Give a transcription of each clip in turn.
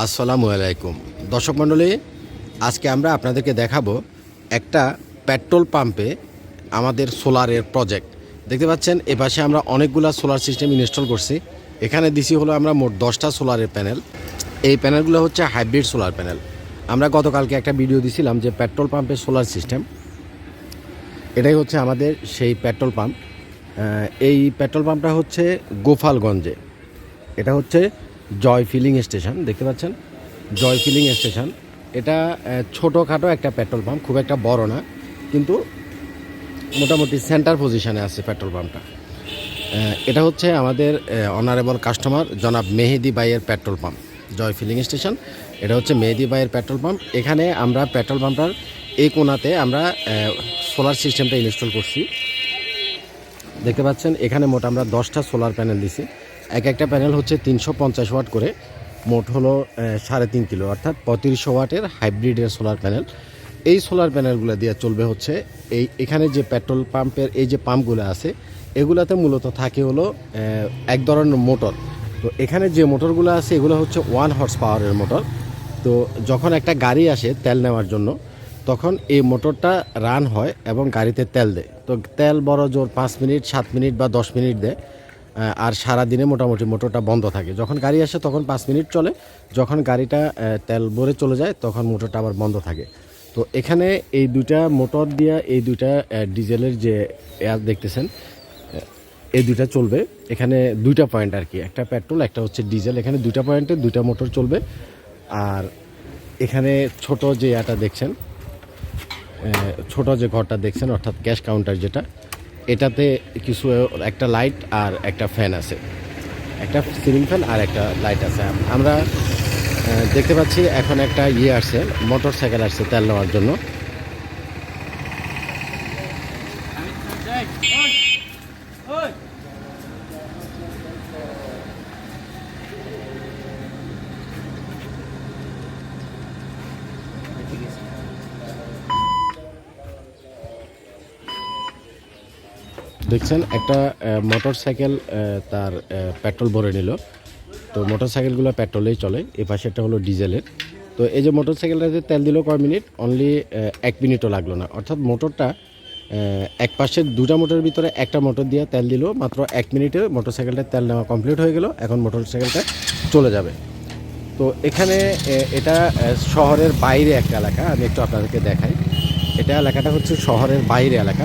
আসসালামু আলাইকুম দর্শক মণ্ডলী, আজকে আমরা আপনাদেরকে দেখাবো একটা পেট্রোল পাম্পে আমাদের সোলারের প্রজেক্ট। দেখতে পাচ্ছেন এপাশে আমরা অনেকগুলো সোলার সিস্টেম ইনস্টল করছি। এখানে দিছি হলো আমরা মোট 10টা সোলারের প্যানেল। এই প্যানেলগুলো হচ্ছে হাইব্রিড সোলার প্যানেল। আমরা গতকালকে একটা ভিডিও দিছিলাম যে পেট্রোল পাম্পের সোলার সিস্টেম। এটাই হচ্ছে আমাদের সেই পেট্রোল পাম্প। এই পেট্রোল পাম্পটা হচ্ছে গোপালগঞ্জে। এটা হচ্ছে জয় ফিলিং স্টেশন, দেখতে পাচ্ছেন জয় ফিলিং স্টেশন। এটা ছোটোখাটো একটা পেট্রোল পাম্প, খুব একটা বড় না, কিন্তু মোটামুটি সেন্টার পজিশনে আছে পেট্রোল পাম্পটা। এটা হচ্ছে আমাদের অনারেবল কাস্টমার জনাব মেহেদি ভাইয়ের পেট্রোল পাম্প, জয় ফিলিং স্টেশন। এটা হচ্ছে মেহেদি ভাইয়ের পেট্রোল পাম্প। এখানে আমরা পেট্রোল পাম্পটার এই কোণাতে আমরা সোলার সিস্টেমটা ইনস্টল করছি। দেখতে পাচ্ছেন এখানে মোট আমরা 10টা সোলার প্যানেল দিছি। এক একটা প্যানেল হচ্ছে 350 ওয়াট করে, মোট হলো 3.5 কিলো, অর্থাৎ 3500 ওয়াটের হাইব্রিডের সোলার প্যানেল। এই সোলার প্যানেলগুলো দিয়ে চলবে হচ্ছে এখানে যে পেট্রোল পাম্পের এই যে পাম্পগুলো আছে, এগুলাতে মূলত থাকে হলো এক ধরনের মোটর। তো এখানে যে মোটরগুলো আছে এগুলো হচ্ছে 1 হর্স পাওয়ারের মোটর। তো যখন একটা গাড়ি আসে তেল নেওয়ার জন্য, তখন এই মোটরটা রান হয় এবং গাড়িতে তেল দেয়। তো তেল বড় জোর 5 মিনিট, 7 মিনিট বা 10 মিনিট দেয়। আর সারা দিনে মোটামুটি মোটরটা বন্ধ থাকে। যখন গাড়ি আসে তখন 5 মিনিট চলে, যখন গাড়িটা তেল ভরে চলে যায় তখন মোটরটা আবার বন্ধ থাকে। তো এখানে এই দুইটা মোটর দিয়ে এই দুইটা ডিজেলের যে এয়ার দেখতেছেন, এই দুইটা চলবে। এখানে দুইটা পয়েন্ট আর কি, একটা পেট্রোল একটা হচ্ছে ডিজেল। এখানে দুইটা পয়েন্টে দুইটা মোটর চলবে। আর এখানে ছোট যে এটা দেখছেন, ছোট যে ঘরটা দেখছেন অর্থাৎ ক্যাশ কাউন্টার যেটা, এটাতে কিছু একটা লাইট আর একটা ফ্যান আছে, একটা সিলিং ফ্যান আর একটা লাইট আছে। আমরা দেখতে পাচ্ছি এখন একটা আসছে, মোটর সাইকেল আসছে তেল নেওয়ার জন্য। দেখছেন একটা মোটর সাইকেল তার পেট্রোল ভরে নিল। তো মোটর সাইকেলগুলো পেট্রোলেই চলে, এ পাশেরটা হলো ডিজেলের। তো এই যে মোটর সাইকেলটাতে তেল দিল কয় মিনিট, অনলি 1 মিনিটও লাগলো না। অর্থাৎ মোটরটা এক পাশের দুটা মোটরের ভিতরে একটা মোটর দিয়ে তেল দিল, মাত্র 1 মিনিটে মোটর সাইকেলটার তেল নেওয়া কমপ্লিট হয়ে গেল। এখন মোটর সাইকেলটা চলে যাবে। তো এখানে এটা শহরের বাইরে একটা এলাকা, আমি একটু আপনাদেরকে দেখাই। এটা এলাকাটা হচ্ছে শহরের বাইরে এলাকা,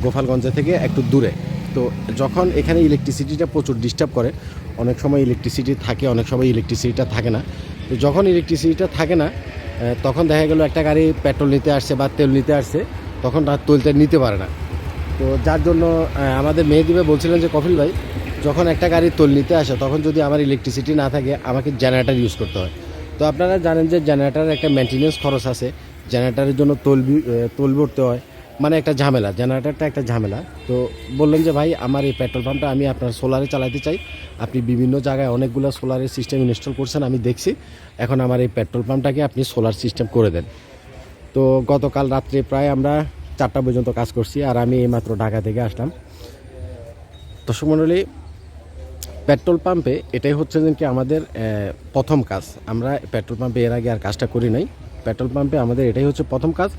গোপালগঞ্জের থেকে একটু দূরে। তো যখন এখানে ইলেকট্রিসিটিটা প্রচুর ডিস্টার্ব করে, অনেক সময় ইলেকট্রিসিটি থাকে, অনেক সময় ইলেকট্রিসিটিটা থাকে না। তো যখন ইলেকট্রিসিটিটা থাকে না, তখন দেখা গেল একটা গাড়ি পেট্রোল নিতে আসছে বা তেল নিতে আসছে, তখন তার তেলটা নিতে পারে না। তো যার জন্য আমাদের মেহেদি ভাই বলছিলেন যে কফিল ভাই, যখন একটা গাড়ি তেল নিতে আসে তখন যদি আমার ইলেকট্রিসিটি না থাকে, আমাকে জেনারেটর ইউজ করতে হয়। তো আপনারা জানেন যে জেনারেটারের একটা মেনটেনেন্স খরচ আছে, জেনারেটারের জন্য তোল ভরতে হয়, মানে একটা ঝামেলা, জেনারেটরটা একটা ঝামেলা। তো বললেন যে ভাই আমার এই পেট্রোল পাম্পটা আমি আপনার সোলারে চালাতে চাই। আপনি বিভিন্ন জায়গায় অনেকগুলো সোলারের সিস্টেম ইনস্টল করছেন, আমি দেখছি। এখন আমার এই পেট্রোল পাম্পটাকে আপনি সোলার সিস্টেম করে দেন। তো গতকাল রাত্রে প্রায় আমরা 4টা পর্যন্ত কাজ করছি, আর আমি এইমাত্র ঢাকা থেকে আসলাম। দর্শক মণ্ডলী, পেট্রোল পাম্পে এটাই হচ্ছে যে কি আমাদের প্রথম কাজ। আমরা পেট্রোল পাম্পে এর আগে আর কাজটা করি নাই। পেট্রোল পাম্পে আমাদের এটাই হচ্ছে প্রথম কাজ।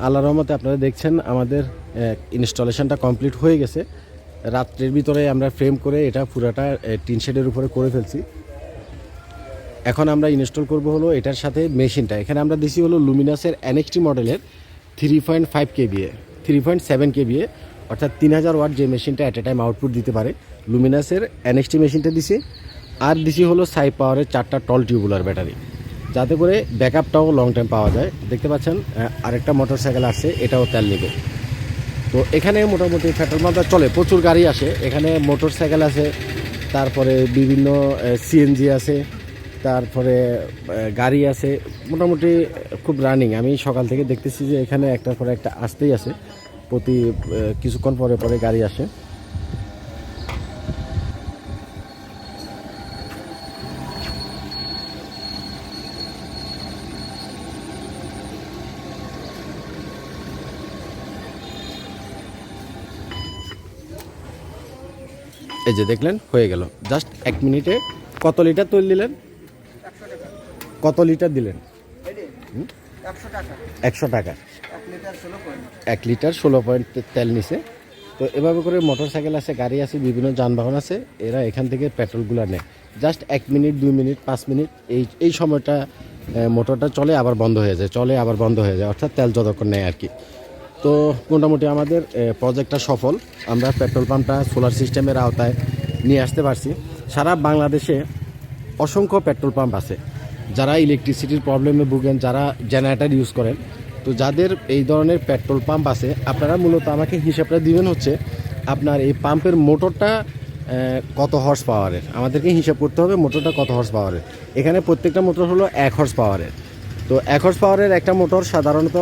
আল্লাহর রহমতে আপনারা দেখছেন আমাদের ইনস্টলেশনটা কমপ্লিট হয়ে গেছে। রাত্রের ভিতরে আমরা ফ্রেম করে এটা পুরাটা টিন শেডের উপরে করে ফেলছি। এখন আমরা ইনস্টল করব হলো এটার সাথে মেশিনটা। এখানে আমরা দিছি হলো লুমিনাসের NXT মডেলের 3.5 KVA 3.7 KVA, অর্থাৎ 3000 ওয়াট যে মেশিনটা অ্যাট এ টাইম আউটপুট দিতে পারে, লুমিনাসের NXT মেশিনটা দিছি। আর দিছি হলো সাই পাওয়ারের 4টা টল টিউবুলার ব্যাটারি, যাতে করে ব্যাকআপটাও লং টাইম পাওয়া যায়। দেখতে পাচ্ছেন আরেকটা মোটর সাইকেল আসছে, এটাও তেল নেবে। তো এখানে মোটামুটি পেট্রোল পাম্পটা চলে, প্রচুর গাড়ি আসে এখানে, মোটর সাইকেল আছে, তারপরে বিভিন্ন CNG আছে, তারপরে গাড়ি আছে, মোটামুটি খুব রানিং। আমি সকাল থেকে দেখতেছি যে এখানে একটার পরে একটা আসতেই আছে, প্রতি কিছুক্ষণ পরে পরে গাড়ি আসে। এই যে দেখলেন হয়ে গেল জাস্ট 1 মিনিটে। কত লিটার তেল দিলেন? কত লিটার দিলেন? এডি 100 টাকা। 100 টাকা। 1 লিটার 16 পয়েন্ট। 1 লিটার 16 পয়েন্ট তেল নিছে। তো এভাবে করে মোটরসাইকেল আছে, গাড়ি আছে, বিভিন্ন যানবাহন আছে, এরা এখান থেকে পেট্রোলগুলো নেয়। জাস্ট 1 মিনিট, 2 মিনিট, 5 মিনিট এই সময়টা মোটরটা চলে আবার বন্ধ হয়ে যায়, চলে আবার বন্ধ হয়ে যায়, অর্থাৎ তেল যতক্ষণ নেয় আর কি। তো মোটামুটি আমাদের প্রজেক্টটা সফল। আমরা পেট্রোল পাম্পটা সোলার সিস্টেমের আওতায় নিয়ে আসতে পারছি। সারা বাংলাদেশে অসংখ্য পেট্রোল পাম্প আছে। যারা ইলেকট্রিসিটির প্রবলেমে ভুগেন, যারা জেনারেটর ইউজ করেন, তো যাদের এই ধরনের পেট্রোল পাম্প আছে, আপনারা মূলত আমাকে হিসাবটা দিবেন হচ্ছে আপনার এই পাম্পের মোটরটা কত হর্স পাওয়ারের। আমাদেরকে হিসাব করতে হবে মোটরটা কত হর্স পাওয়ারের। এখানে প্রত্যেকটা মোটর হলো 1 হর্স পাওয়ারের। তো 1 হর্স পাওয়ারের একটা মোটর সাধারণত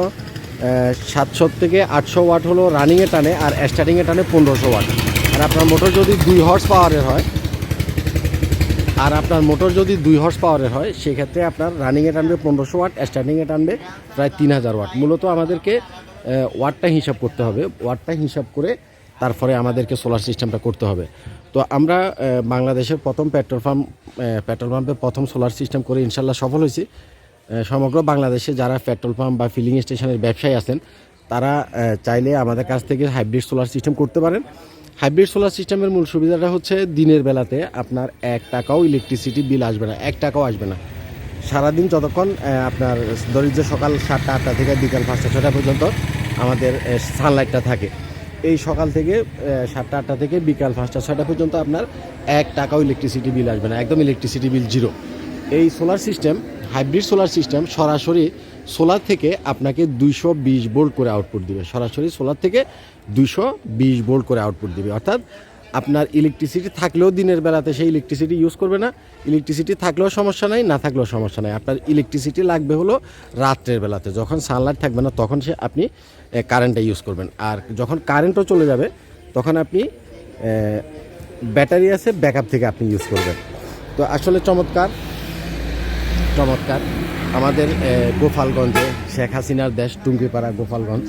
700 থেকে 800 ওয়াট হলো রানিংয়ে টানে, আর স্টার্টিংয়ে টানে 1500 ওয়াট। আর আপনার মোটর যদি 2 হর্স পাওয়ারের হয়, সেক্ষেত্রে আপনার রানিংয়ে টানবে 1500 ওয়াট, স্টার্টিংয়ে টানবে প্রায় 3000 ওয়াট। মূলত আমাদেরকে ওয়াটটা হিসাব করতে হবে, ওয়াটটা হিসাব করে তারপরে আমাদেরকে সোলার সিস্টেমটা করতে হবে। তো আমরা বাংলাদেশের প্রথম পেট্রোল পাম্পে প্রথম সোলার সিস্টেম করে ইনশাল্লাহ সফল হয়েছি। সমগ্র বাংলাদেশে যারা পেট্রোল পাম্প বা ফিলিং স্টেশনের ব্যবসায়ী আছেন, তারা চাইলে আমাদের কাছ থেকে হাইব্রিড সোলার সিস্টেম করতে পারেন। হাইব্রিড সোলার সিস্টেমের মূল সুবিধাটা হচ্ছে দিনের বেলাতে আপনার 1 টাকাও ইলেকট্রিসিটি বিল আসবে না, 1 টাকাও আসবে না। সারাদিন যতক্ষণ আপনার দরিদ্র সকাল 7টা 8টা থেকে বিকাল 5টা 6টা পর্যন্ত আমাদের সানলাইটটা থাকে। এই সকাল থেকে 7টা 8টা থেকে বিকাল 5টা 6টা পর্যন্ত আপনার 1 টাকাও ইলেকট্রিসিটি বিল আসবে না, একদম ইলেকট্রিসিটি বিল জিরো। এই solar system, hybrid solar system সরাসরি সোলার থেকে আপনাকে 220 ভোল্ট করে আউটপুট দিবে। সরাসরি সোলার থেকে 220 ভোল্ট করে আউটপুট দিবে, অর্থাৎ আপনার ইলেকট্রিসিটি থাকলেও দিনের বেলাতে সেই ইলেকট্রিসিটি ইউজ করবে না, ইলেকট্রিসিটি থাকলেও সমস্যা নাই, না থাকলেও সমস্যা নাই। আপনার ইলেকট্রিসিটি লাগবে হলো রাত্রের বেলাতে, যখন সানলাইট থাকবে না তখন আপনি কারেন্টটা ইউজ করবেন। আর যখন কারেন্টও চলে যাবে তখন আপনি ব্যাটারি আছে, ব্যাকআপ থেকে আপনি ইউজ করবেন। তো আসলে চমৎকার আমাদের গোপালগঞ্জে, শেখ হাসিনার দেশ টুঙ্গিপাড়া গোপালগঞ্জ,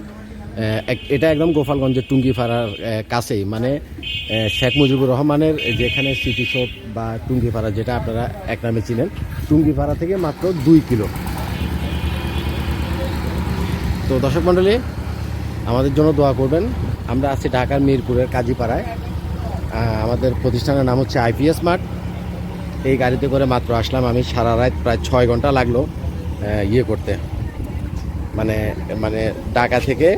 এটা একদম গোপালগঞ্জের টুঙ্গিপাড়ার কাছেই, মানে শেখ মুজিবুর রহমানের যেখানে স্মৃতিসৌধ বা টুঙ্গিপাড়া, যেটা আপনারা এক নামে চিনেন, টুঙ্গিপাড়া থেকে মাত্র 2 কিলো। তো দর্শক মণ্ডলী, আমাদের জন্য দোয়া করবেন। আমরা আছি ঢাকার মিরপুরের কাজীপাড়ায়। আমাদের প্রতিষ্ঠানের নাম হচ্ছে আইপিএস মার্ট। এই গাড়িতে করে মাত্র আসলাম আমি, সারা রাত প্রায় 6 ঘন্টা লাগলো করতে, মানে ঢাকা থেকে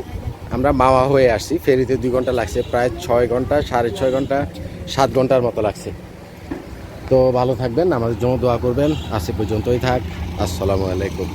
আমরা মাওয়া হয়ে আসছি, ফেরিতে 2 ঘন্টা লাগছে, প্রায় 6 ঘন্টা 6.5 ঘন্টা 7 ঘন্টার মতো লাগছে। তো ভালো থাকবেন, আমাদের জন্য দোয়া করবেন। আজ পর্যন্তই থাক। আসসালামু আলাইকুম।